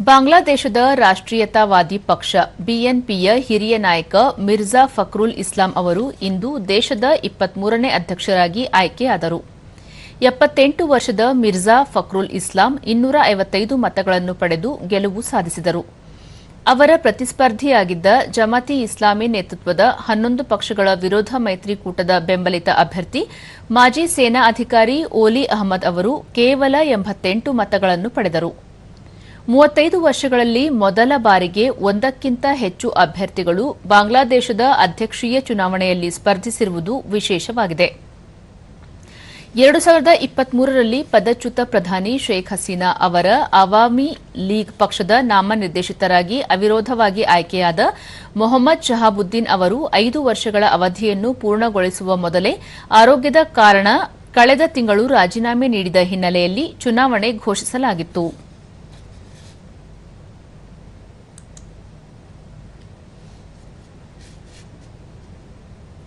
ಬಾಂಗ್ಲಾದೇಶದ ರಾಷ್ಟ್ರೀಯತಾವಾದಿ ಪಕ್ಷ ಬಿಎನ್ಪಿಯ ಹಿರಿಯ ನಾಯಕ ಮಿರ್ಜಾ ಫಕ್ರುಲ್ ಇಸ್ಲಾಂ ಅವರು ಇಂದು ದೇಶದ 23ನೇ ಅಧ್ಯಕ್ಷರಾಗಿ ಆಯ್ಕೆಯಾದರು. 78 ವರ್ಷದ ಮಿರ್ಜಾ ಫಕ್ರುಲ್ ಇಸ್ಲಾಂ 255 ಮತಗಳನ್ನು ಪಡೆದು ಗೆಲುವು ಸಾಧಿಸಿದರು. ಅವರ ಪ್ರತಿಸ್ಪರ್ಧಿಯಾಗಿದ್ದ ಜಮಾತಿ ಇಸ್ಲಾಮಿ ನೇತೃತ್ವದ 11 ಪಕ್ಷಗಳ ವಿರೋಧ ಮೈತ್ರಿಕೂಟದ ಬೆಂಬಲಿತ ಅಭ್ಯರ್ಥಿ ಮಾಜಿ ಸೇನಾ ಅಧಿಕಾರಿ ಓಲಿ ಅಹಮದ್ ಅವರು ಕೇವಲ 88 ಮತಗಳನ್ನು ಪಡೆದರು. 35 ವರ್ಷಗಳಲ್ಲಿ ಮೊದಲ ಬಾರಿಗೆ ಒಂದಕ್ಕಿಂತ ಹೆಚ್ಚು ಅಭ್ಯರ್ಥಿಗಳು ಬಾಂಗ್ಲಾದೇಶದ ಅಧ್ಯಕ್ಷೀಯ ಚುನಾವಣೆಯಲ್ಲಿ ಸ್ಪರ್ಧಿಸಿರುವುದು ವಿಶೇಷವಾಗಿದೆ. 2023ರಲ್ಲಿ ಪದಚ್ಯುತ ಪ್ರಧಾನಿ ಶೇಖ್ ಹಸೀನಾ ಅವರ ಅವಾಮಿ ಲೀಗ್ ಪಕ್ಷದ ನಾಮನಿರ್ದೇಶಿತರಾಗಿ ಅವಿರೋಧವಾಗಿ ಆಯ್ಕೆಯಾದ ಮೊಹಮ್ಮದ್ ಶಹಾಬುದ್ದೀನ್ ಅವರು 5 ವರ್ಷಗಳ ಅವಧಿಯನ್ನು ಪೂರ್ಣಗೊಳಿಸುವ ಮೊದಲೇ ಆರೋಗ್ಯದ ಕಾರಣ ಕಳೆದ ತಿಂಗಳು ರಾಜೀನಾಮೆ ನೀಡಿದ ಹಿನ್ನೆಲೆಯಲ್ಲಿ ಚುನಾವಣೆ ಘೋಷಿಸಲಾಗಿತ್ತು.